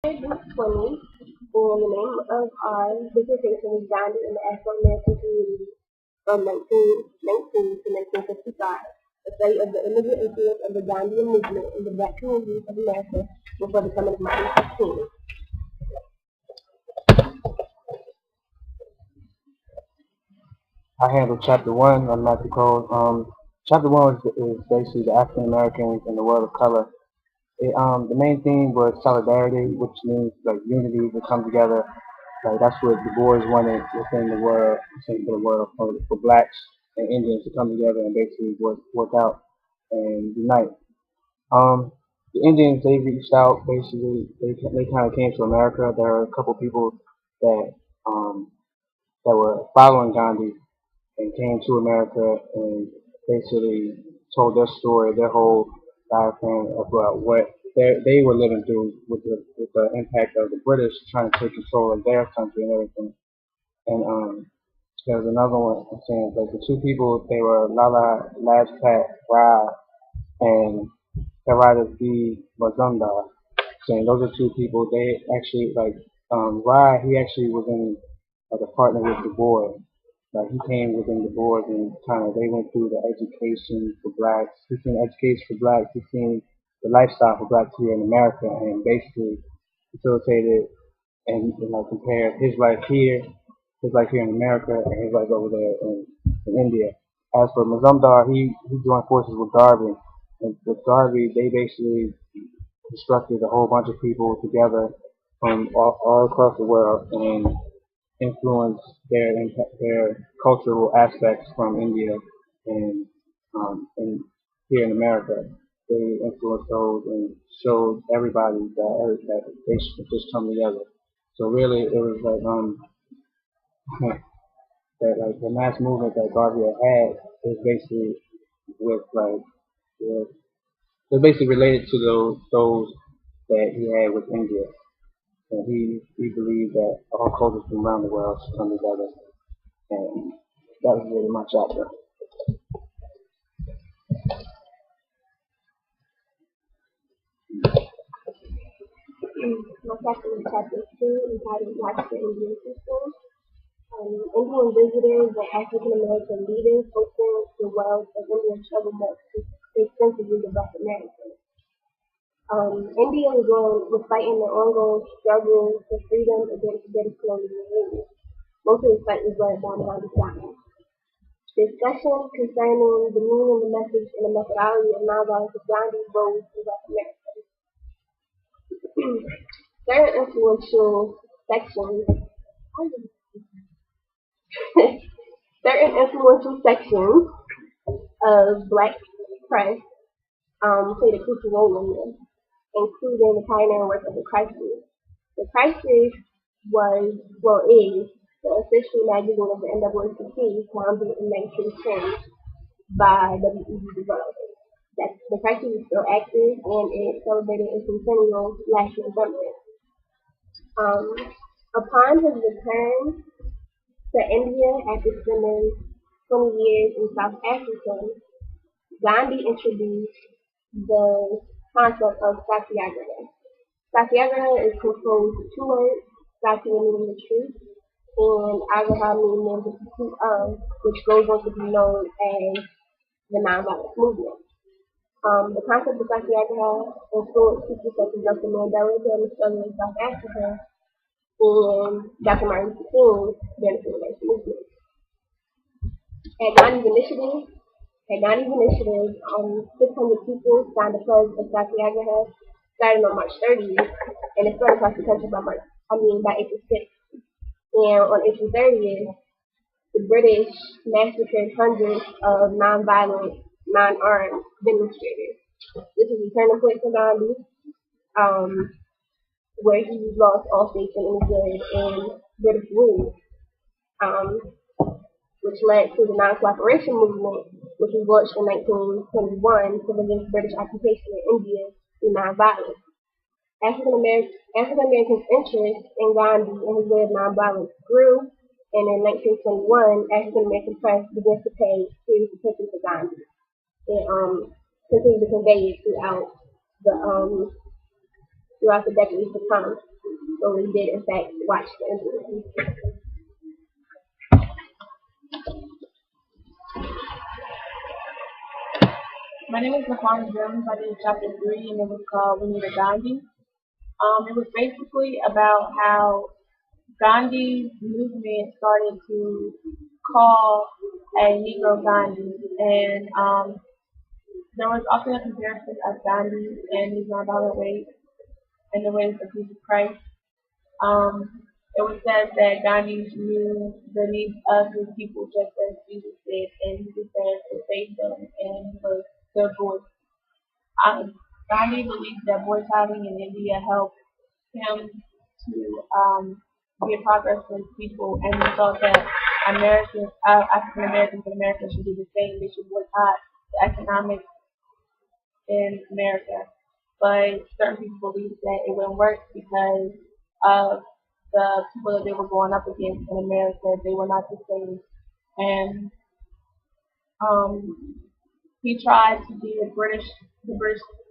20, and the name of our dissertation is Gandhi in the Afro-American Community from 1919 to 1955, a study of the immediate influence of the Gandhian movement in the black communities of America before the coming of Martin Luther King. I handled chapter one of Master Code. Chapter one is basically the African Americans in the world of color. The main theme was solidarity, which means like unity to come together. Like that's what the boys wanted within the world, within the world for blacks and Indians to come together and basically work out and unite. Um, the Indians they reached out basically. They kind of came to America. There were a couple people that um, that were following Gandhi and came to America and basically told their story, their whole diagram about what they were living through with the impact of the British trying to take control of their country and everything. And there was another one I'm saying like the two people they were Lala Lajpat Rai and Haradas B. Mazumdar. Saying those are two people they actually like Rai he actually was in like a partner with Du Bois. Like he came within the board and kind of they went through the education for blacks. He seen education for blacks. He seen the lifestyle for blacks here in America and basically facilitated and like compared his life here in America and his life over there in India. As for Mazumdar, he joined forces with Garvey. And with Garvey, they basically constructed a whole bunch of people together from all across the world and influence their cultural aspects from India and here in America. They influenced those and showed everybody that they should just come together. So really, it was like that like the mass movement that Garvey had is basically with like with, they're basically related to those that he had with India. And he believed that all cultures from around the world should come together. And that was really my chapter. My chapter is chapter 2, entitled Watch the Indian System. Indian visitors and African American leaders opened the world of Indian struggle marks extensively to Black Americans. India was fighting the ongoing struggle for freedom against British colonial rule. Most of the fight was led by Gandhi. Discussions concerning the meaning, the message, and the methodology of nonviolence of Gandhi's role in Black America. Certain influential sections certain influential sections of Black press played a crucial role in this, including the pioneering work of the Crisis. The Crisis is the official magazine of the NAACP, founded in 1910 by W.E.B. Du Bois. The Crisis is still active and it celebrated its centennial last November. Upon his return to India after spending 20 years in South Africa, Gandhi introduced the concept of satyagraha. Satyagraha is composed of two words, satya meaning the truth, and agraha meaning the pursuit of, which goes on to be known as the nonviolence movement. The concept of satyagraha influenced people such as Nelson Mandela during the struggle in South Africa and Dr. Martin Luther King during the civil rights movement. At Gandhi's initiative, 600 people signed the pledge of Satyagraha starting on March 30th, and it spread across the country by April 6th. And on April 30th, the British massacred hundreds of non-violent, non-armed demonstrators. This is a turning point for Gandhi, where he lost all faith in British rule. Which led to the non-cooperation movement, which was launched in 1921 to resist British occupation in India through nonviolence. African Americans' interest in Gandhi and his way of nonviolence grew, and in 1921, African American press began to pay serious attention to Gandhi. It continued to convey it throughout throughout the decades to come. So we did, in fact, watch the Indian. My name is Laquan Jones. I did chapter 3, and it was called We Need a Gandhi. It was basically about how Gandhi's movement started to call a Negro Gandhi, and there was often a comparison of Gandhi and his nonviolent ways and the ways of Jesus Christ. It was said that Gandhi knew the needs of his people just as Jesus did, and he was there to save them, and he was their voice. Gandhi believed that boycotting in India helped him to get progress with people, and he thought that African Americans in America should do the same. They should boycott the economics in America. But certain people believed that it wouldn't work because of the people that they were going up against in America. They were not the same. And um, he tried to get the British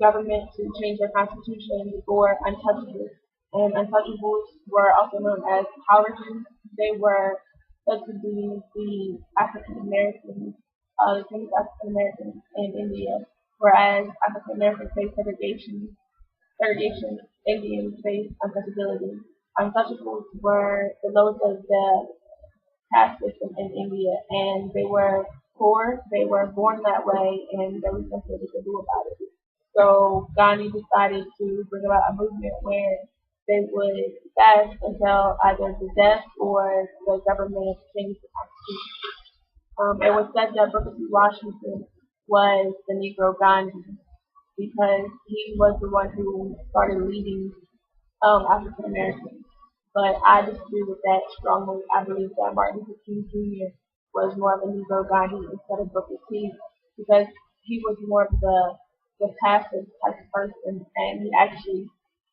government to change their constitution for untouchables. And untouchables were also known as Howardens. They were said to be the African Americans, the famous African Americans in India, whereas African Americans face segregation, Indians face untouchability. Untouchables were the lowest of the caste system in India, and they were poor. They were born that way, and there was nothing they could do about it. So Gandhi decided to bring about a movement where they would fast until either the death or the government changed the constitution. It was said that Booker T. Washington was the Negro Gandhi because he was the one who started leading African Americans. But I disagree with that strongly. I believe that Martin Luther King Jr. was more of a Negro Gandhi instead of Booker T because he was more of the passive type of person, and he actually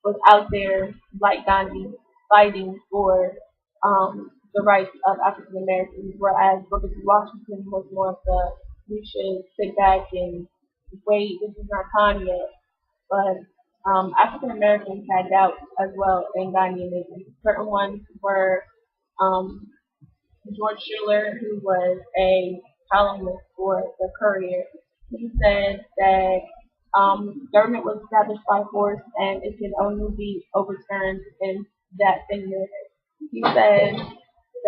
was out there like Gandhi fighting for the rights of African Americans, whereas Booker T. Washington was more of the we should sit back and wait, this is not time yet. But African Americans had doubts as well in Gandhianism. Certain ones were um, George Schuler, who was a columnist for the Courier. He said that government was established by force and it can only be overturned in that same manner. He said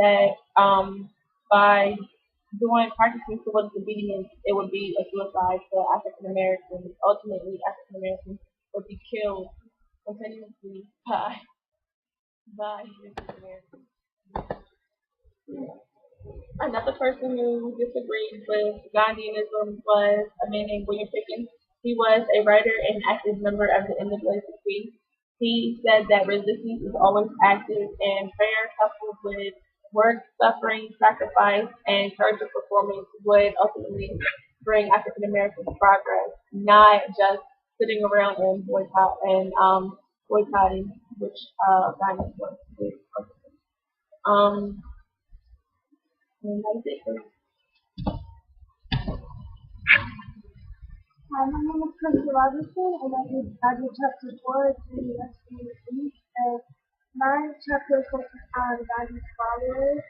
that by practicing civil disobedience, it would be a suicide for African Americans. Ultimately, African Americans would be killed continuously by Native Americans. Another person who disagreed with Gandhianism was a man named William Pickens. He was a writer and active member of the NAACP. He said that resistance is always active, and prayer coupled with work, suffering, sacrifice, and courage of performance would ultimately bring African Americans progress, not just sitting around and boycotting, which Gandhi was. Um, and that's it. Hi, my name is Christy Robinson, and I did chapter 4 of the DSU, and my chapter focuses on Gandhi's followers.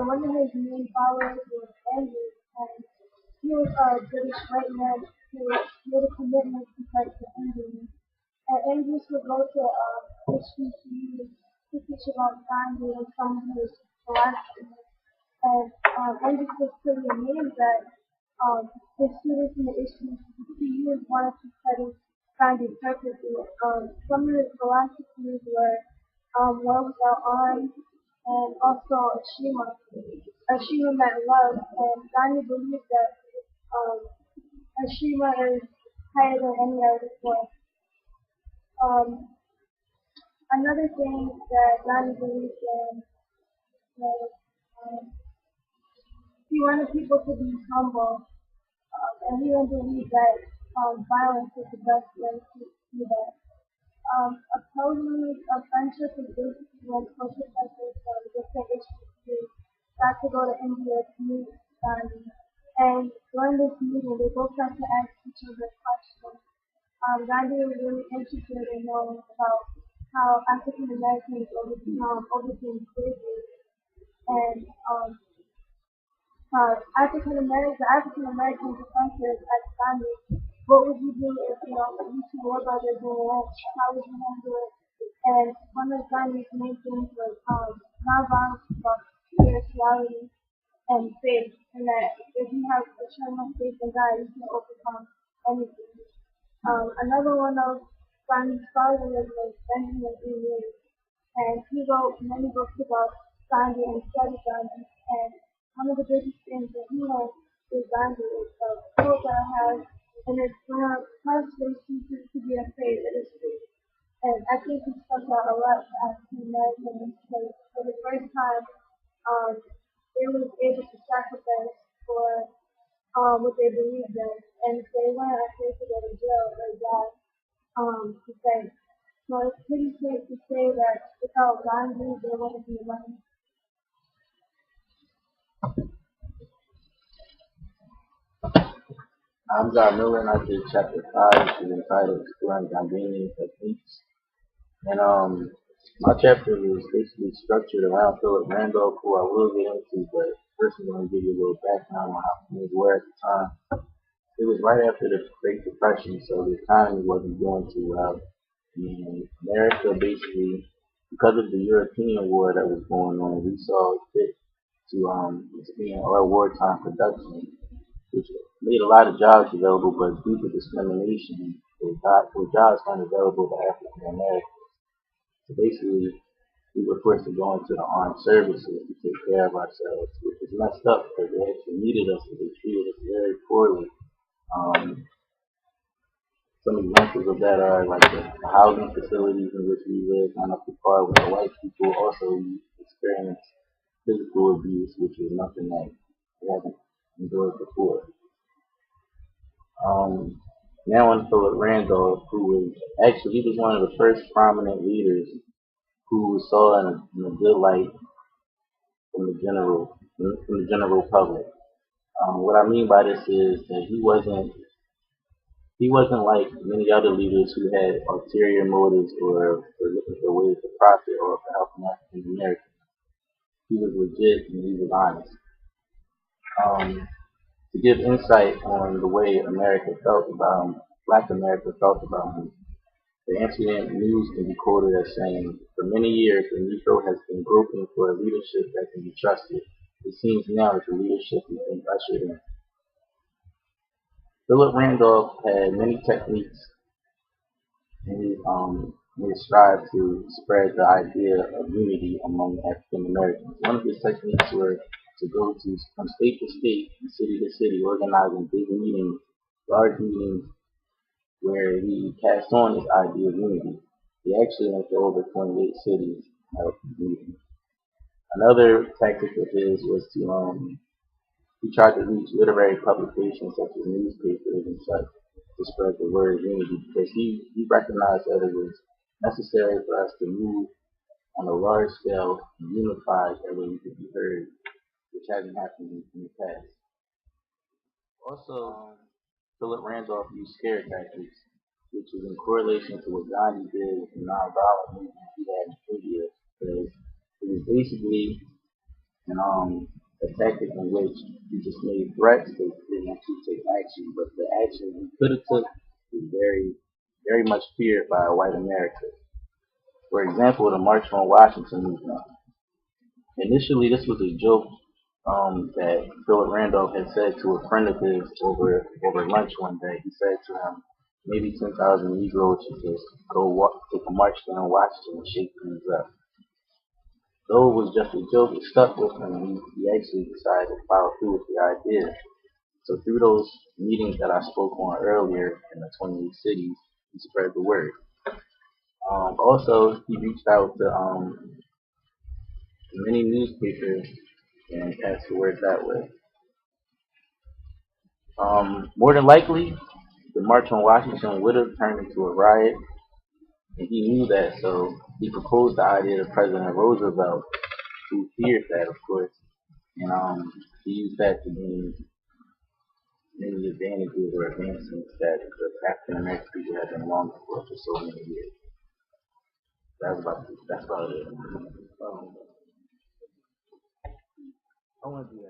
One of his main followers was Andrew, and he was a British white man who made a commitment to fight for Indians. And Andrews would go to history to teach about Gandhi and some of his philosophy. And Andrews was pretty amazed that the students in the issues he used wanted to study Gandhi perfectly. Some of his philosophies were war without arms and also Ashima meant love, and Gandhi believed that Ashima is higher than any other force. Another thing that Gandhi believed in was he wanted people to be humble, and he didn't believe that violence is the best way to do that. Opposing a friendship is basically when social pressures from different issues got to go to India to meet Gandhi. And during this meeting, they both got to ask each other questions. Gandhi was really interested in knowing about how African Americans overcame slavery and the African American professors at Gandhi. What would you do if you two war brothers were lynched? How would you handle it? And one of Gandhi's main things was nonviolence about spirituality and faith, and that if you have a strong faith in God, you can overcome anything. Another one of Gandhi's followers was Benjamin E. Lewis, and he wrote many books about Gandhi and studied Gandhi. And one of the biggest things that he learned with Gandhi is the quote that I have, and it's when a place ceases to be afraid, it is free. And I think he stuck out a lot to African Americans because for the first time, they were able to sacrifice for what they believed in, and if they weren't afraid to go to jail or die to say. So it's pretty safe to say that without Gandhi, there wouldn't be money. I'm John Miller, and I did chapter 5, which is entitled Exploring Gandhian Techniques. And my chapter is basically structured around Philip Randolph, who I will get into, but first I'm going to give you a little background on how things were at the time. It was right after the Great Depression, so the economy wasn't doing too well. And America basically, because of the European war that was going on, we saw fit to expand our wartime production, which made a lot of jobs available, but due to discrimination, the jobs weren't available to African Americans. So basically, we were forced to go into the armed services to take care of ourselves, which was messed up because they actually needed us, but they treated us very poorly. Um, some examples of that are like the housing facilities in which we live, not up to par with the white people. Also, we experienced physical abuse, which is nothing that we haven't endured before. Now on Philip Randolph, who was actually he was one of the first prominent leaders who was saw in a good light from the general public. What I mean by this is that he wasn't like many other leaders who had ulterior motives or were looking for ways to profit or for helping African Americans. He was legit and he was honest. To give insight on the way Black America felt about him, the incident news can be quoted as saying, "For many years, the Negro has been groping for a leadership that can be trusted. It seems now that the leadership has been ushered in." Philip Randolph had many techniques in his strive to spread the idea of unity among African Americans. One of his techniques were to go from state to state and city to city, organizing big meetings, large meetings, where he passed on his idea of unity. He actually went to over 28 cities and held meetings. Another tactic of his was he tried to reach literary publications such as newspapers and such to spread the word of unity because he recognized that it was necessary for us to move on a large scale and unified that way we could be heard, which hasn't happened in the past. Also, Philip Randolph used scare tactics, which is in correlation to what Gandhi did with the nonviolent movement he had in India, because it was basically a tactic in which he just made threats that didn't actually take action, but the action he could have took was very, very much feared by white America. For example, the March on Washington movement. Initially, this was a joke that Philip Randolph had said to a friend of his over lunch one day. He said to him, maybe 10,000 Negroes should just take a march down Washington and shake things up. Though it was just a joke, it stuck with him, and he actually decided to follow through with the idea. So through those meetings that I spoke on earlier in the 28 cities, he spread the word. Also, he reached out to many newspapers and passed the word that way. More than likely, the March on Washington would have turned into a riot, and he knew that, so he proposed the idea to President Roosevelt, who feared that, of course, and he used that to gain many advantages or advancements that the African American people have been longing for so many years. That's about it. I want to do